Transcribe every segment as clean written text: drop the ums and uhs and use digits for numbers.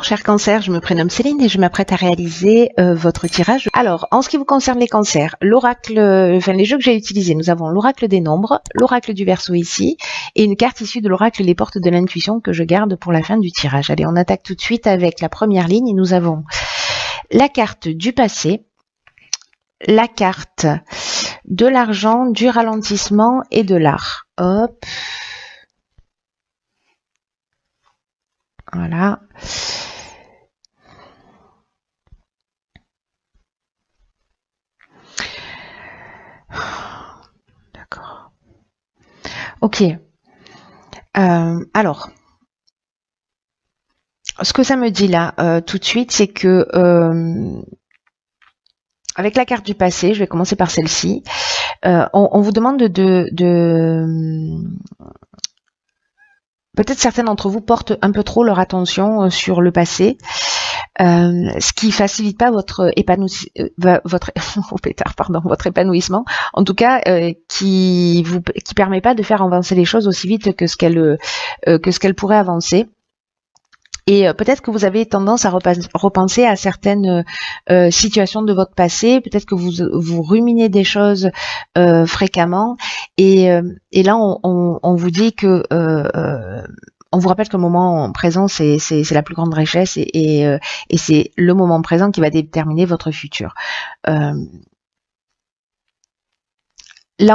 cher cancer, je me prénomme Céline et je m'apprête à réaliser votre tirage. Alors, en ce qui vous concerne les cancers, l'oracle, les jeux que j'ai utilisés, nous avons l'oracle des nombres, l'oracle du Verseau ici, et une carte issue de l'oracle Les Portes de l'Intuition que je garde pour la fin du tirage. Allez, on attaque tout de suite avec la première ligne et nous avons la carte du passé, la carte de l'argent, du ralentissement et de l'art. Hop. Voilà. D'accord. Ok. Alors, ce que ça me dit là, tout de suite, c'est que avec la carte du passé, je vais commencer par celle-ci, on vous demande peut-être certains d'entre vous portent un peu trop leur attention sur le passé, ce qui facilite pas votre épanouissement, en tout cas qui permet pas de faire avancer les choses aussi vite que ce qu'elle pourrait avancer. Et peut-être que vous avez tendance à repenser à certaines situations de votre passé, peut-être que vous ruminez des choses fréquemment, et là on vous dit que on vous rappelle que le moment présent c'est la plus grande richesse, et c'est le moment présent qui va déterminer votre futur. Là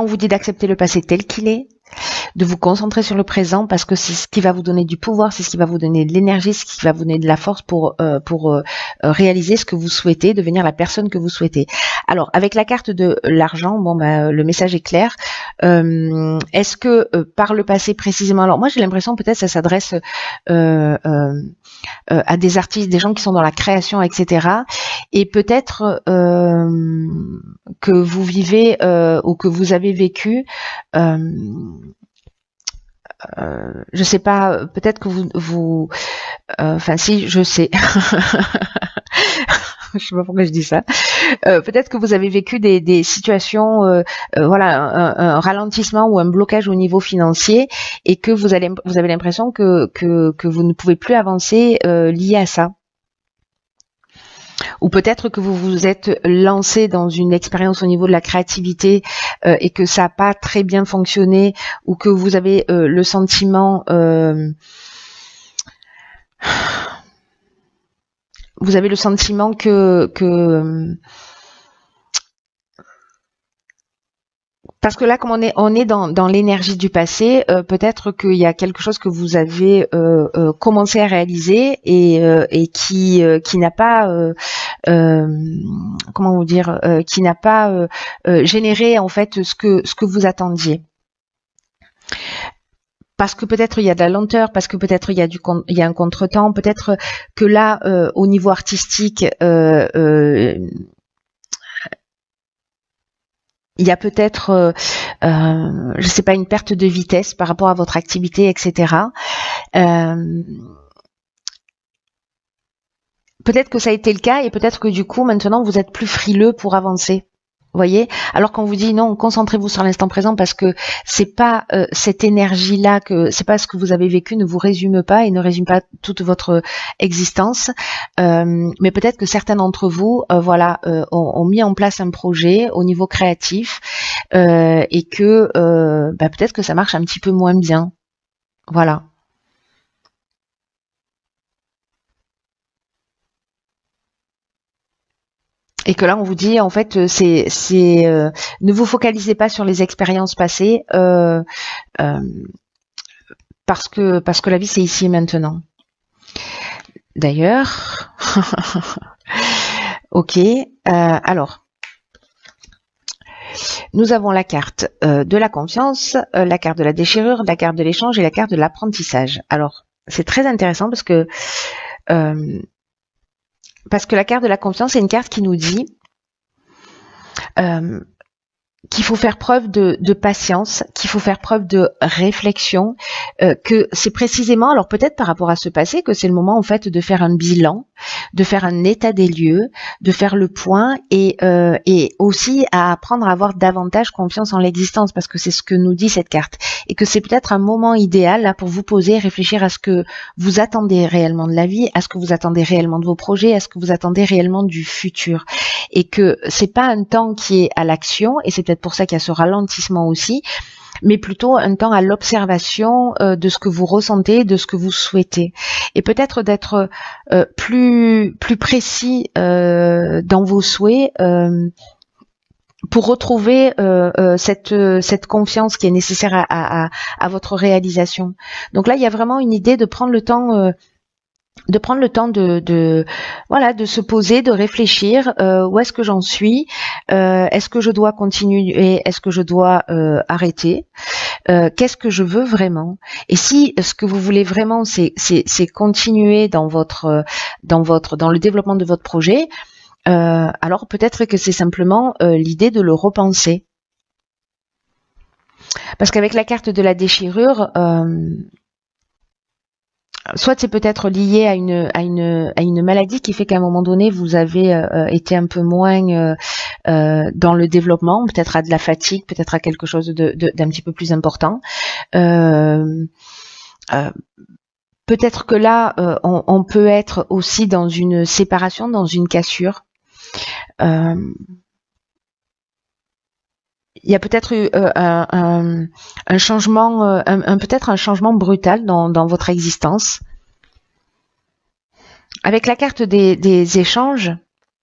on vous dit d'accepter le passé tel qu'il est, de vous concentrer sur le présent parce que c'est ce qui va vous donner du pouvoir, c'est ce qui va vous donner de l'énergie, ce qui va vous donner de la force pour réaliser ce que vous souhaitez, devenir la personne que vous souhaitez. Alors, avec la carte de l'argent, le message est clair. Est-ce que par le passé précisément, alors moi j'ai l'impression peut-être ça s'adresse à des artistes, des gens qui sont dans la création, etc. Et peut-être que vous vivez ou que vous avez vécu, je sais pas, peut-être que enfin si, je sais. Je sais pas pourquoi je dis ça. Peut-être que vous avez vécu des situations, voilà, un ralentissement ou un blocage au niveau financier, et que vous avez l'impression que vous ne pouvez plus avancer lié à ça. Ou peut-être que vous vous êtes lancé dans une expérience au niveau de la créativité et que ça n'a pas très bien fonctionné, ou que vous avez le sentiment que parce que là, comme on est dans l'énergie du passé, peut-être qu'il y a quelque chose que vous avez commencé à réaliser et qui n'a pas, comment vous dire, qui n'a pas généré en fait ce que vous attendiez. Parce que peut-être il y a de la lenteur, parce que peut-être il y a un contretemps, peut-être que là, au niveau artistique, il y a peut-être, je sais pas, une perte de vitesse par rapport à votre activité, etc. Peut-être que ça a été le cas, et peut-être que du coup, maintenant, vous êtes plus frileux pour avancer. Vous voyez, alors qu'on vous dit non, concentrez-vous sur l'instant présent, parce que c'est pas cette énergie-là, que c'est pas ce que vous avez vécu, ne vous résume pas et ne résume pas toute votre existence. Mais peut-être que certains d'entre vous, voilà, ont mis en place un projet au niveau créatif et que peut-être que ça marche un petit peu moins bien. Voilà. Et que là, on vous dit, en fait, ne vous focalisez pas sur les expériences passées, parce que la vie, c'est ici et maintenant. D'ailleurs, ok. Alors, nous avons la carte de la confiance, la carte de la déchirure, la carte de l'échange et la carte de l'apprentissage. Alors, c'est très intéressant parce que la carte de la confiance, c'est une carte qui nous dit qu'il faut faire preuve de patience, qu'il faut faire preuve de réflexion, que c'est précisément, alors peut-être par rapport à ce passé, que c'est le moment en fait de faire un bilan, de faire un état des lieux, de faire le point et aussi à apprendre à avoir davantage confiance en l'existence, parce que c'est ce que nous dit cette carte, et que c'est peut-être un moment idéal là pour vous poser, réfléchir à ce que vous attendez réellement de la vie, à ce que vous attendez réellement de vos projets, à ce que vous attendez réellement du futur, et que c'est pas un temps qui est à l'action, et c'est peut-être pour ça qu'il y a ce ralentissement aussi, mais plutôt un temps à l'observation de ce que vous ressentez, de ce que vous souhaitez, et peut-être d'être plus précis dans vos souhaits pour retrouver cette confiance qui est nécessaire à votre réalisation. Donc là, il y a vraiment une idée de prendre le temps. Voilà, de se poser, de réfléchir, où est-ce que j'en suis, est-ce que je dois continuer, est-ce que je dois arrêter, qu'est-ce que je veux vraiment, et si ce que vous voulez vraiment c'est continuer dans le développement de votre projet, alors peut-être que c'est simplement l'idée de le repenser, parce qu'avec la carte de la déchirure, soit c'est peut-être lié à une maladie qui fait qu'à un moment donné vous avez été un peu moins dans le développement, peut-être à de la fatigue, peut-être à quelque chose d'un petit peu plus important. Peut-être que là on peut être aussi dans une séparation, dans une cassure. Il y a peut-être eu un changement, peut-être un changement brutal dans votre existence. Avec la carte des échanges,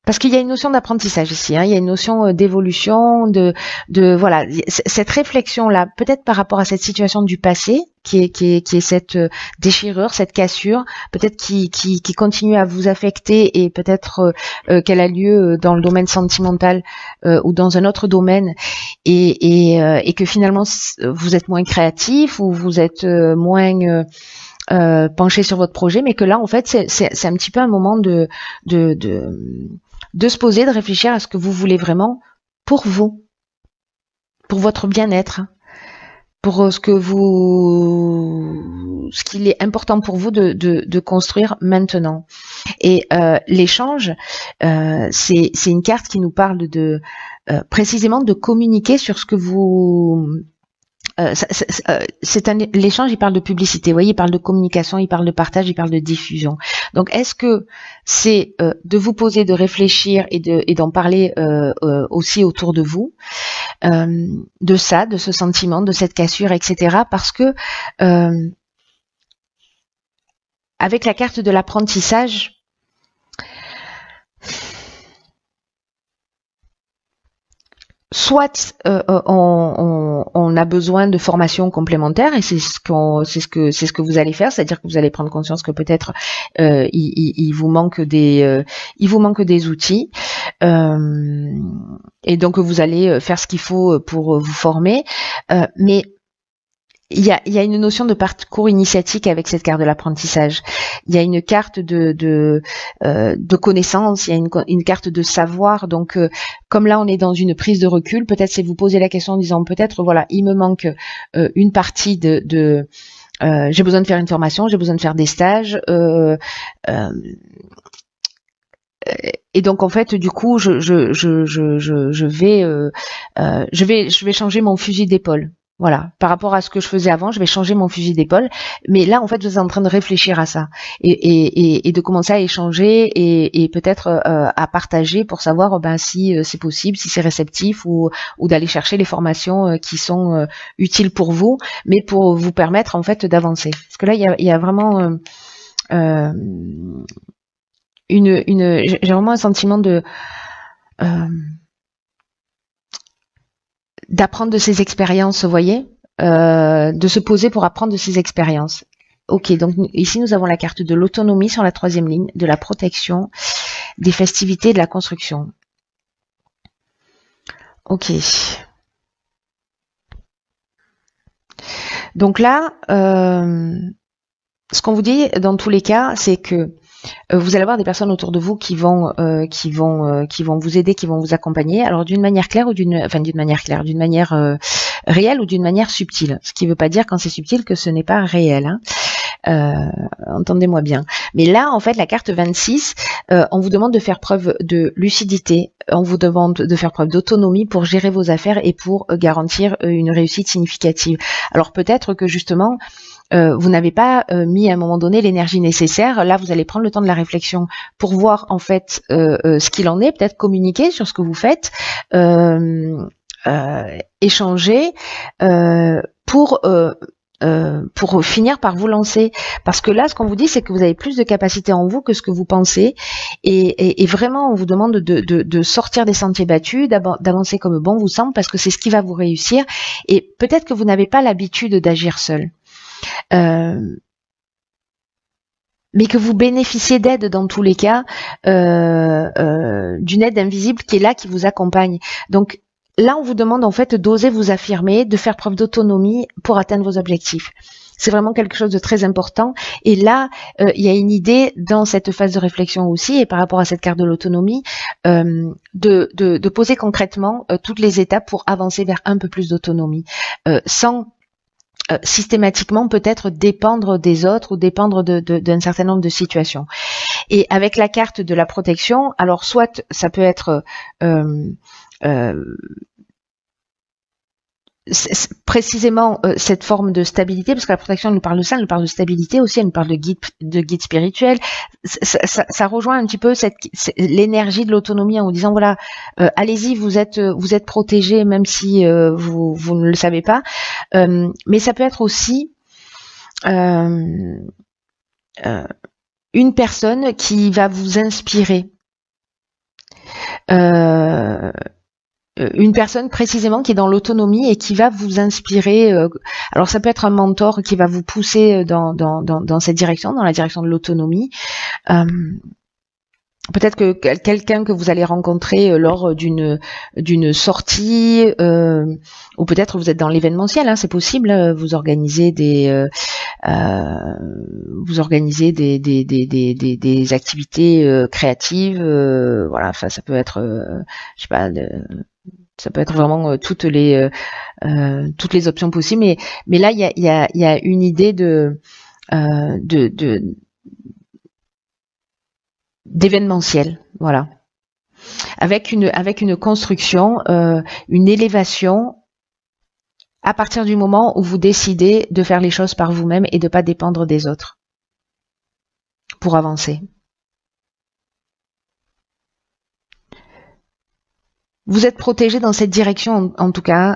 parce qu'il y a une notion d'apprentissage ici, hein, il y a une notion d'évolution, de voilà, cette réflexion là, peut-être par rapport à cette situation du passé, qui est cette déchirure, cette cassure, peut-être qui continue à vous affecter, et peut-être qu'elle a lieu dans le domaine sentimental ou dans un autre domaine, et que finalement vous êtes moins créatif, ou vous êtes moins penché sur votre projet, mais que là en fait c'est un petit peu un moment de se poser, de réfléchir à ce que vous voulez vraiment pour vous, pour votre bien-être, pour ce qu'il est important pour vous de construire maintenant. Et l'échange, c'est une carte qui nous parle de précisément de communiquer sur ce que vous l'échange, il parle de publicité, vous voyez, il parle de communication, il parle de partage, il parle de diffusion. Donc est-ce que c'est de vous poser, de réfléchir et d'en parler aussi autour de vous, de ça, de ce sentiment, de cette cassure, etc. Parce que avec la carte de l'apprentissage, soit on a besoin de formations complémentaires, et c'est ce que vous allez faire, c'est-à-dire que vous allez prendre conscience que peut-être il vous manque des outils, et donc vous allez faire ce qu'il faut pour vous former, mais il y a une notion de parcours initiatique avec cette carte de l'apprentissage. Il y a une carte de connaissance, il y a une carte de savoir. Donc, comme là, on est dans une prise de recul, peut-être c'est vous poser la question en disant peut-être, voilà, il me manque une partie j'ai besoin de faire une formation, j'ai besoin de faire des stages. Et donc en fait, du coup, je vais changer mon fusil d'épaule. Voilà, par rapport à ce que je faisais avant, je vais changer mon fusil d'épaule. Mais là, en fait, vous êtes en train de réfléchir à ça et de commencer à échanger et peut-être à partager pour savoir si c'est possible, si c'est réceptif, ou d'aller chercher les formations qui sont utiles pour vous, mais pour vous permettre en fait d'avancer. Parce que là, il y a vraiment j'ai vraiment un sentiment d'apprendre de ses expériences, vous voyez, de se poser pour apprendre de ses expériences. Ok, donc ici nous avons la carte de l'autonomie sur la 3e ligne, de la protection, des festivités et de la construction. Ok. Donc là, ce qu'on vous dit dans tous les cas, c'est que vous allez avoir des personnes autour de vous qui vont vous aider, qui vont vous accompagner. Alors d'une manière claire d'une manière réelle ou d'une manière subtile. Ce qui ne veut pas dire quand c'est subtil que ce n'est pas réel. Hein. Entendez-moi bien. Mais là, en fait, la carte 26, on vous demande de faire preuve de lucidité, on vous demande de faire preuve d'autonomie pour gérer vos affaires et pour garantir une réussite significative. Alors peut-être que justement, vous n'avez pas mis à un moment donné l'énergie nécessaire. Là, vous allez prendre le temps de la réflexion pour voir en fait ce qu'il en est, peut-être communiquer sur ce que vous faites, échanger pour finir par vous lancer. Parce que là, ce qu'on vous dit, c'est que vous avez plus de capacité en vous que ce que vous pensez. Et vraiment, on vous demande de sortir des sentiers battus, d'avancer comme bon vous semble, parce que c'est ce qui va vous réussir. Et peut-être que vous n'avez pas l'habitude d'agir seul. Mais que vous bénéficiez d'aide dans tous les cas, d'une aide invisible qui est là, qui vous accompagne. Donc là, on vous demande en fait d'oser vous affirmer, de faire preuve d'autonomie pour atteindre vos objectifs. C'est vraiment quelque chose de très important. Et là, il y a une idée dans cette phase de réflexion aussi, et par rapport à cette carte de l'autonomie, de poser concrètement toutes les étapes pour avancer vers un peu plus d'autonomie, sans systématiquement peut-être dépendre des autres ou dépendre d'un certain nombre de situations. Et avec la carte de la protection, alors soit ça peut être précisément cette forme de stabilité, parce que la protection elle nous parle de ça, elle nous parle de stabilité aussi, elle nous parle de guide spirituel. Ça rejoint un petit peu l'énergie de l'autonomie en vous disant voilà, allez-y, vous êtes protégé même si vous ne le savez pas. Mais ça peut être aussi une personne qui va vous inspirer. Une personne précisément qui est dans l'autonomie et qui va vous inspirer. Alors ça peut être un mentor qui va vous pousser dans cette direction, dans la direction de l'autonomie. Peut-être que quelqu'un que vous allez rencontrer lors d'une sortie, ou peut-être vous êtes dans l'événementiel, hein, c'est possible. Vous organisez des activités créatives. Voilà, enfin, ça peut être, je sais pas. Ça peut être vraiment toutes les options possibles, mais là il y a une idée d'événementiel, voilà, avec une construction, une élévation à partir du moment où vous décidez de faire les choses par vous-même et de pas dépendre des autres pour avancer. Vous êtes protégé dans cette direction, en tout cas.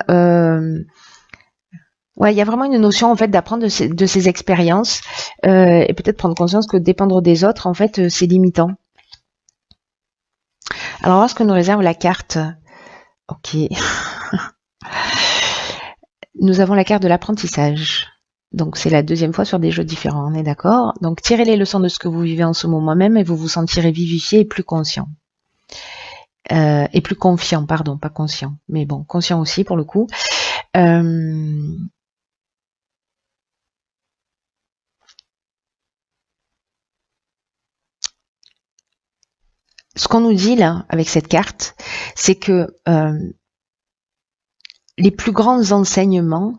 Ouais, il y a vraiment une notion en fait d'apprendre de ces expériences et peut-être prendre conscience que dépendre des autres, en fait, c'est limitant. Alors, voilà ce que nous réserve la carte. Ok. Nous avons la carte de l'apprentissage. Donc, c'est la deuxième fois sur des jeux différents, on est d'accord? Donc, tirez les leçons de ce que vous vivez en ce moment même et vous vous sentirez vivifié et plus conscient. Et plus confiant, pardon, pas conscient, mais bon, conscient aussi pour le coup. Ce qu'on nous dit là, avec cette carte, c'est que les plus grands enseignements,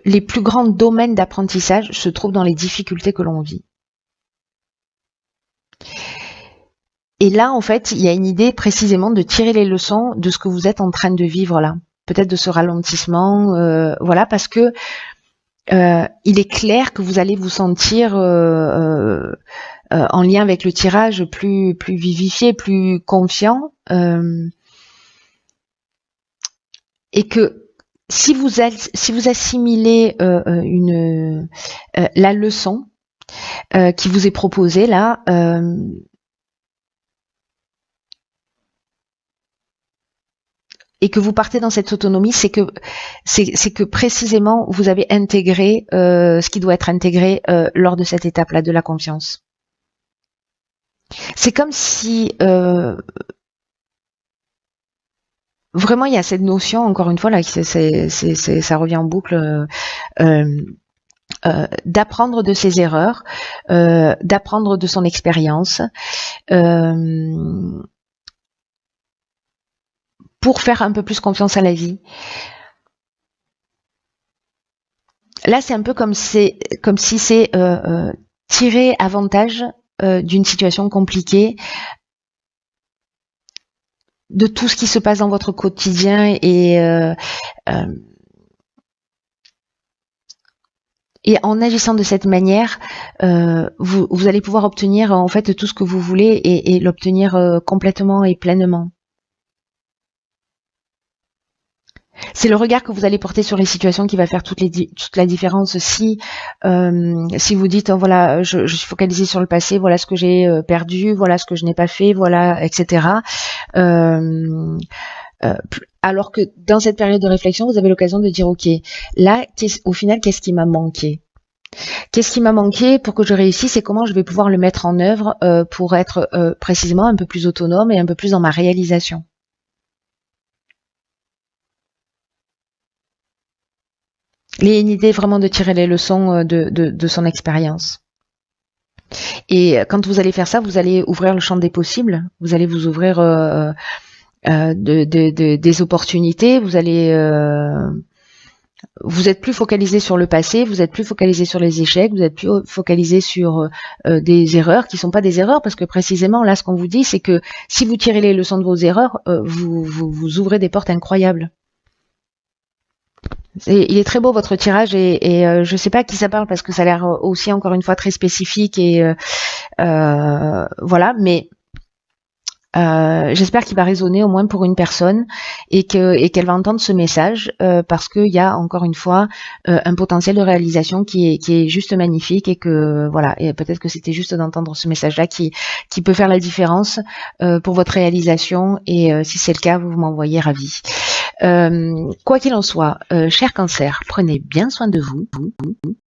les plus grands domaines d'apprentissage se trouvent dans les difficultés que l'on vit. Et là, en fait, il y a une idée précisément de tirer les leçons de ce que vous êtes en train de vivre là. Peut-être de ce ralentissement, voilà, parce que il est clair que vous allez vous sentir en lien avec le tirage plus vivifié, plus confiant, et que si vous assimilez la leçon qui vous est proposée là, et que vous partez dans cette autonomie, c'est que précisément vous avez intégré ce qui doit être intégré lors de cette étape-là de la confiance. C'est comme si vraiment il y a cette notion, encore une fois là, ça revient en boucle, d'apprendre de ses erreurs, d'apprendre de son expérience. Pour faire un peu plus confiance à la vie. Là, c'est un peu comme si c'est tirer avantage d'une situation compliquée, de tout ce qui se passe dans votre quotidien et en agissant de cette manière, vous allez pouvoir obtenir en fait tout ce que vous voulez et l'obtenir complètement et pleinement. C'est le regard que vous allez porter sur les situations qui va faire toute la différence. Si vous dites voilà, je suis focalisée sur le passé, voilà ce que j'ai perdu, voilà ce que je n'ai pas fait, voilà, etc. Alors que dans cette période de réflexion, vous avez l'occasion de dire ok, là, au final, qu'est-ce qui m'a manqué? Qu'est-ce qui m'a manqué pour que je réussisse et comment je vais pouvoir le mettre en œuvre pour être précisément un peu plus autonome et un peu plus dans ma réalisation? Il y a une idée vraiment de tirer les leçons de son expérience. Et quand vous allez faire ça, vous allez ouvrir le champ des possibles, vous allez vous ouvrir des opportunités, vous êtes plus focalisé sur le passé, vous êtes plus focalisé sur les échecs, vous êtes plus focalisé sur des erreurs qui sont pas des erreurs, parce que précisément là, ce qu'on vous dit, c'est que si vous tirez les leçons de vos erreurs, vous ouvrez des portes incroyables. Il est très beau votre tirage et je sais pas à qui ça parle parce que ça a l'air aussi encore une fois très spécifique et voilà, mais j'espère qu'il va résonner au moins pour une personne et qu'elle va entendre ce message parce qu'il y a encore une fois un potentiel de réalisation qui est juste magnifique et que voilà, et peut-être que c'était juste d'entendre ce message-là qui peut faire la différence pour votre réalisation et si c'est le cas, vous m'envoyez ravi. Quoi qu'il en soit, cher Cancer, prenez bien soin de vous.